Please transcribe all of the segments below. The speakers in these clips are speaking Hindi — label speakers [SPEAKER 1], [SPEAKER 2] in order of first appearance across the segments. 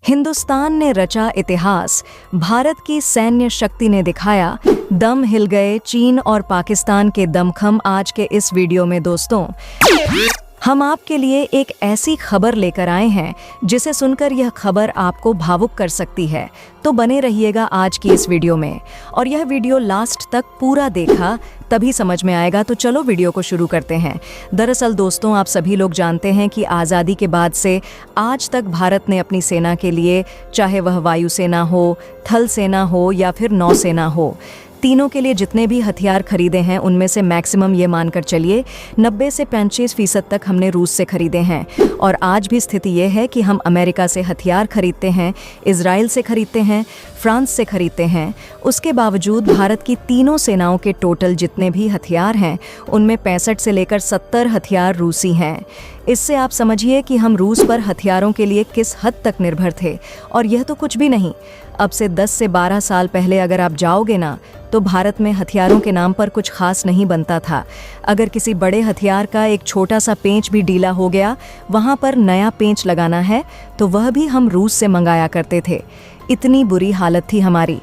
[SPEAKER 1] हिंदुस्तान ने रचा इतिहास, भारत की सैन्य शक्ति ने दिखाया दम, हिल गए चीन और पाकिस्तान के दमखम। आज के इस वीडियो में दोस्तों हम आपके लिए एक ऐसी खबर लेकर आए हैं जिसे सुनकर यह खबर आपको भावुक कर सकती है। तो बने रहिएगा आज की इस वीडियो में, और यह वीडियो लास्ट तक पूरा देखा तभी समझ में आएगा। तो चलो वीडियो को शुरू करते हैं। दरअसल दोस्तों, आप सभी लोग जानते हैं कि आज़ादी के बाद से आज तक भारत ने अपनी सेना के लिए, चाहे वह वायुसेना हो, थल सेना हो या फिर नौसेना हो, तीनों के लिए जितने भी हथियार खरीदे हैं उनमें से मैक्सिमम ये मानकर चलिए 90 से 85% तक हमने रूस से खरीदे हैं। और आज भी स्थिति ये है कि हम अमेरिका से हथियार खरीदते हैं, इजराइल से खरीदते हैं, फ्रांस से खरीदते हैं। उसके बावजूद भारत की तीनों सेनाओं के टोटल जितने भी हथियार हैं उनमें 65 से लेकर 70 हथियार रूसी हैं। इससे आप समझिए कि हम रूस पर हथियारों के लिए किस हद तक निर्भर थे। और यह तो कुछ भी नहीं, अब से 10 से 12 साल पहले अगर आप जाओगे ना, तो भारत में हथियारों के नाम पर कुछ खास नहीं बनता था। अगर किसी बड़े हथियार का एक छोटा सा पेंच भी ढीला हो गया, वहाँ पर नया पेंच लगाना है तो वह भी हम रूस से मंगाया करते थे। इतनी बुरी हालत थी हमारी।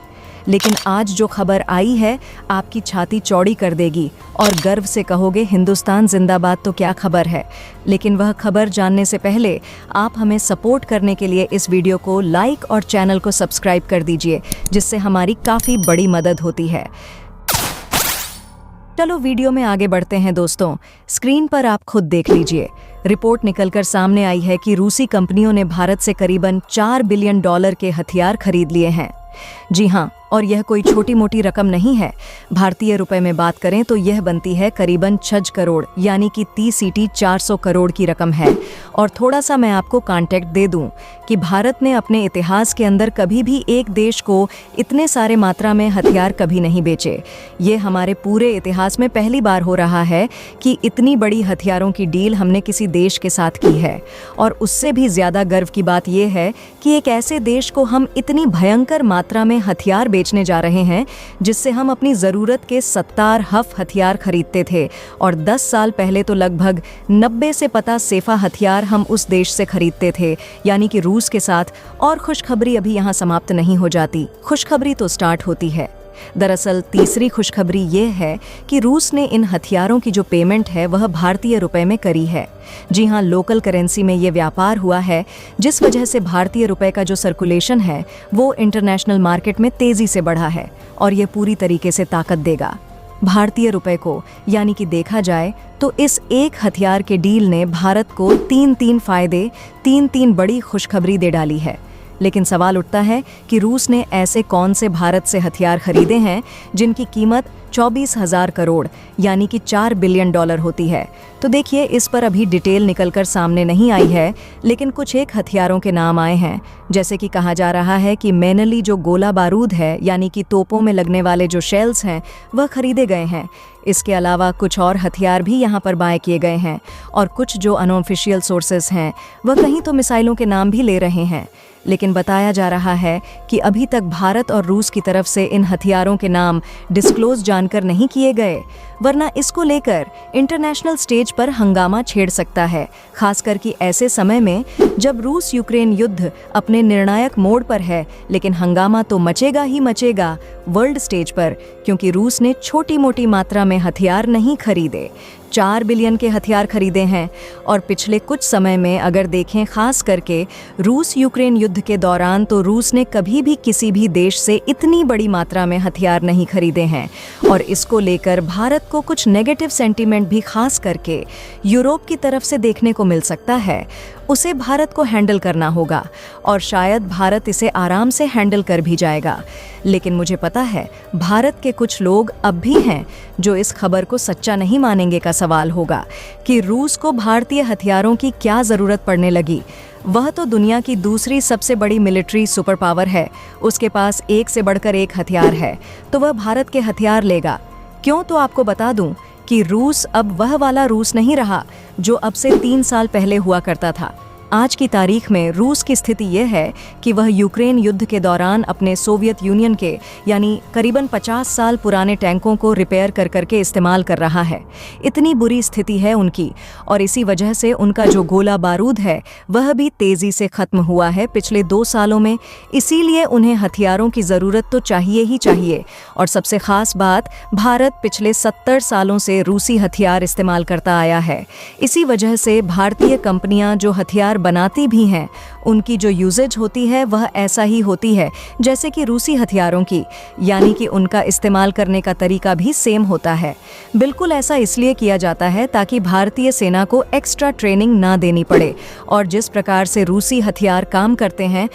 [SPEAKER 1] लेकिन आज जो खबर आई है आपकी छाती चौड़ी कर देगी और गर्व से कहोगे हिंदुस्तान जिंदाबाद। तो क्या खबर है? लेकिन वह खबर जानने से पहले आप हमें सपोर्ट करने के लिए इस वीडियो को लाइक और चैनल को सब्सक्राइब कर दीजिए, जिससे हमारी काफ़ी बड़ी मदद होती है। चलो वीडियो में आगे बढ़ते हैं दोस्तों। स्क्रीन पर आप खुद देख लीजिए। रिपोर्ट निकलकर सामने आई है कि रूसी कंपनियों ने भारत से करीबन $4 बिलियन के हथियार खरीद लिए हैं। जी हाँ, और यह कोई छोटी मोटी रकम नहीं है। भारतीय रुपए में बात करें तो यह बनती है करीबन 6 करोड़, यानी कि 30 सीटी 400 करोड़ की रकम है। और थोड़ा सा मैं आपको कॉन्टेक्स्ट दे दूं कि भारत ने अपने इतिहास के अंदर कभी भी एक देश को इतने सारे मात्रा में हथियार कभी नहीं बेचे। ये हमारे पूरे इतिहास में पहली बार हो रहा है कि इतनी बड़ी हथियारों की डील हमने किसी देश के साथ की है। और उससे भी ज़्यादा गर्व की बात यह है कि एक ऐसे देश को हम इतनी भयंकर मात्रा में हथियार बेचने जा रहे हैं जिससे हम अपनी ज़रूरत के 70 हथियार खरीदते थे। और 10 साल पहले तो लगभग 90 से पता सेफा हथियार हम उस देश से खरीदते थे, यानी कि रूस के साथ। और खुशखबरी अभी यहाँ समाप्त नहीं हो जाती, खुशखबरी तो स्टार्ट होती है। दरअसल तीसरी खुशखबरी ये है कि रूस ने इन हथियारों की जो पेमेंट है वह भारतीय रुपए में करी है। जी हाँ, लोकल करेंसी में ये व्यापार हुआ है, जिस वजह से भारतीय रुपए का जो सर्कुलेशन है वो इंटरनेशनल मार्केट में तेजी से बढ़ा है। और ये पूरी तरीके से ताकत देगा भारतीय रुपए को। यानी कि देखा जाए तो इस एक हथियार के डील ने भारत को तीन फायदे, तीन बड़ी खुशखबरी दे डाली है। लेकिन सवाल उठता है कि रूस ने ऐसे कौन से भारत से हथियार खरीदे हैं जिनकी कीमत 24,000 करोड़ यानी कि $4 बिलियन होती है। तो देखिए, इस पर अभी डिटेल निकलकर सामने नहीं आई है, लेकिन कुछ एक हथियारों के नाम आए हैं। जैसे कि कहा जा रहा है कि मैनली जो गोला बारूद है, यानी कि तोपों में लगने वाले जो शेल्स हैं, वह खरीदे गए हैं। इसके अलावा कुछ और हथियार भी यहाँ पर बाय किए गए हैं। और कुछ जो अनऑफिशियल सोर्सेस हैं वह कहीं तो मिसाइलों के नाम भी ले रहे हैं। लेकिन बताया जा रहा है कि अभी तक भारत और रूस की तरफ से इन हथियारों के नाम डिस्क्लोज जानकर नहीं किए गए, वरना इसको लेकर इंटरनेशनल स्टेज पर हंगामा छेड़ सकता है। खासकर कि ऐसे समय में जब रूस यूक्रेन युद्ध अपने निर्णायक मोड़ पर है। लेकिन हंगामा तो मचेगा ही मचेगा वर्ल्ड स्टेज पर, क्योंकि रूस ने छोटी मोटी मात्रा में हथियार नहीं खरीदे, 4 बिलियन के हथियार खरीदे हैं। और पिछले कुछ समय में अगर देखें, खास करके रूस यूक्रेन युद्ध के दौरान, तो रूस ने कभी भी किसी भी देश से इतनी बड़ी मात्रा में हथियार नहीं खरीदे हैं। और इसको लेकर भारत को कुछ नेगेटिव सेंटीमेंट भी खास करके यूरोप की तरफ से देखने को मिल सकता है। उसे भारत को हैंडल करना होगा, और शायद भारत इसे आराम से हैंडल कर भी जाएगा। लेकिन मुझे पता है भारत के कुछ लोग अब भी हैं जो इस खबर को सच्चा नहीं मानेंगे। का सवाल होगा कि रूस को भारतीय हथियारों की क्या ज़रूरत पड़ने लगी। वह तो दुनिया की दूसरी सबसे बड़ी मिलिट्री सुपर पावर है, उसके पास एक से बढ़कर एक हथियार है, तो वह भारत के हथियार लेगा क्यों? तो आपको बता दूं कि रूस अब वह वाला रूस नहीं रहा जो अब से 3 साल पहले हुआ करता था। आज की तारीख में रूस की स्थिति यह है कि वह यूक्रेन युद्ध के दौरान अपने सोवियत यूनियन के यानी करीबन 50 साल पुराने टैंकों को रिपेयर कर करके इस्तेमाल कर रहा है। इतनी बुरी स्थिति है उनकी, और इसी वजह से उनका जो गोला बारूद है वह भी तेजी से खत्म हुआ है पिछले 2 सालों में। इसीलिए उन्हें हथियारों की ज़रूरत तो चाहिए ही चाहिए। और सबसे ख़ास बात, भारत पिछले 70 सालों से रूसी हथियार इस्तेमाल करता आया है। इसी वजह से भारतीय कंपनियां जो हथियार बनाती भी हैं, उनकी जो यूजेज होती है वह ऐसा ही होती है जैसे कि रूसी हथियारों की, यानी कि उनका इस्तेमाल करने का तरीका भी सेम होता है। बिल्कुल ऐसा इसलिए किया जाता है ताकि भारतीय सेना को एक्स्ट्रा ट्रेनिंग ना देनी पड़े। और जिस प्रकार से रूसी हथियार काम करते हैं,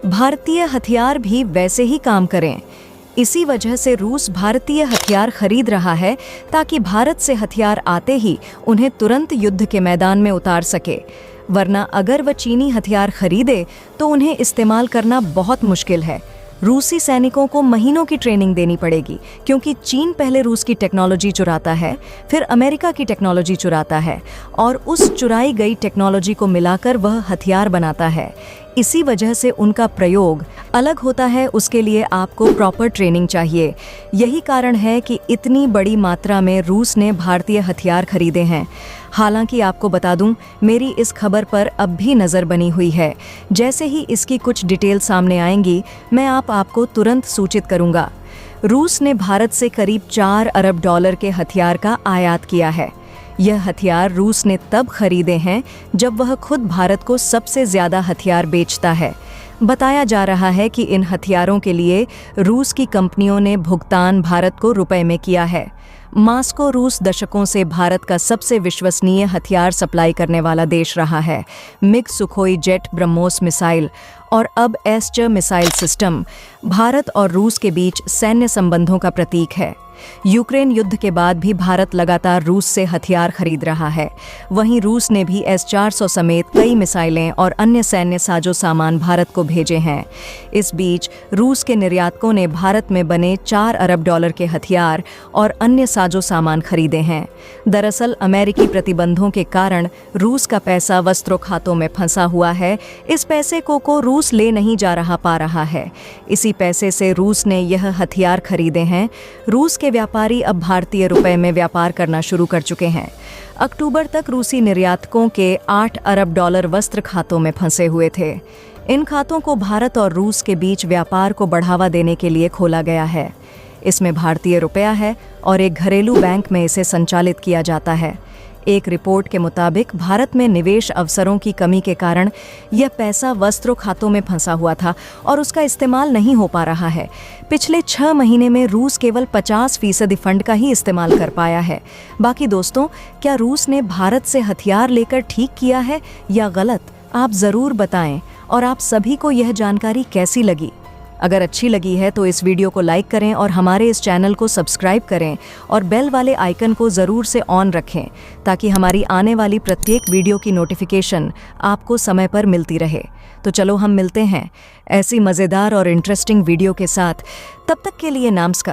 [SPEAKER 1] भारतीय हथियार भी वैसे ही काम करें। इसी वजह से रूस भारतीय हथियार खरीद रहा है ताकि भारत से हथियार आते ही उन्हें तुरंत युद्ध के मैदान में उतार सके। वरना अगर वह चीनी हथियार खरीदे तो उन्हें इस्तेमाल करना बहुत मुश्किल है। रूसी सैनिकों को महीनों की ट्रेनिंग देनी पड़ेगी, क्योंकि चीन पहले रूस की टेक्नोलॉजी चुराता है, फिर अमेरिका की टेक्नोलॉजी चुराता है, और उस चुराई गई टेक्नोलॉजी को मिलाकर वह हथियार बनाता है। इसी वजह से उनका प्रयोग अलग होता है, उसके लिए आपको प्रॉपर ट्रेनिंग चाहिए। यही कारण है कि इतनी बड़ी मात्रा में रूस ने भारतीय हथियार खरीदे हैं। हालांकि आपको बता दूं, मेरी इस खबर पर अब भी नज़र बनी हुई है। जैसे ही इसकी कुछ डिटेल सामने आएंगी, मैं आपको तुरंत सूचित करूंगा। रूस ने भारत से करीब $4 अरब के हथियार का आयात किया है। यह हथियार रूस ने तब खरीदे हैं जब वह खुद भारत को सबसे ज़्यादा हथियार बेचता है। बताया जा रहा है कि इन हथियारों के लिए रूस की कंपनियों ने भुगतान भारत को रुपए में किया है। मॉस्को रूस दशकों से भारत का सबसे विश्वसनीय हथियार सप्लाई करने वाला देश रहा है। MiG Sukhoi jet BrahMos missile और अब एस्टर मिसाइल सिस्टम भारत और रूस के बीच सैन्य संबंधों का प्रतीक है। यूक्रेन युद्ध के बाद भी भारत लगातार रूस से हथियार खरीद रहा है। वहीं रूस ने भी S-400 समेत कई मिसाइलें और अन्य सैन्य साजो सामान भारत को भेजे हैं। इस बीच रूस के निर्यातकों ने भारत में बने $4 अरब के हथियार और अन्य साजो सामान खरीदे हैं। दरअसल अमेरिकी प्रतिबंधों के कारण रूस का पैसा वस्त्रों खातों में फंसा हुआ है। इस पैसे को रूस ले नहीं जा पा रहा है। इसी पैसे से रूस ने यह हथियार खरीदे हैं। रूस के व्यापारी अब भारतीय रुपए में व्यापार करना शुरू कर चुके हैं। अक्टूबर तक रूसी निर्यातकों के $8 अरब वस्त्र खातों में फंसे हुए थे। इन खातों को भारत और रूस के बीच व्यापार को बढ़ावा देने के लिए खोला गया है। इसमें भारतीय रुपया है और एक घरेलू बैंक में इसे संचालित किया जाता है। एक रिपोर्ट के मुताबिक भारत में निवेश अवसरों की कमी के कारण यह पैसा वस्त्रों खातों में फंसा हुआ था और उसका इस्तेमाल नहीं हो पा रहा है। पिछले 6 महीने में रूस केवल 50% फंड का ही इस्तेमाल कर पाया है। बाकी दोस्तों, क्या रूस ने भारत से हथियार लेकर ठीक किया है या गलत? आप ज़रूर बताएं। और आप सभी को यह जानकारी कैसी लगी? अगर अच्छी लगी है तो इस वीडियो को लाइक करें और हमारे इस चैनल को सब्सक्राइब करें और बेल वाले आइकन को ज़रूर से ऑन रखें, ताकि हमारी आने वाली प्रत्येक वीडियो की नोटिफिकेशन आपको समय पर मिलती रहे। तो चलो हम मिलते हैं ऐसी मज़ेदार और इंटरेस्टिंग वीडियो के साथ। तब तक के लिए नमस्कार।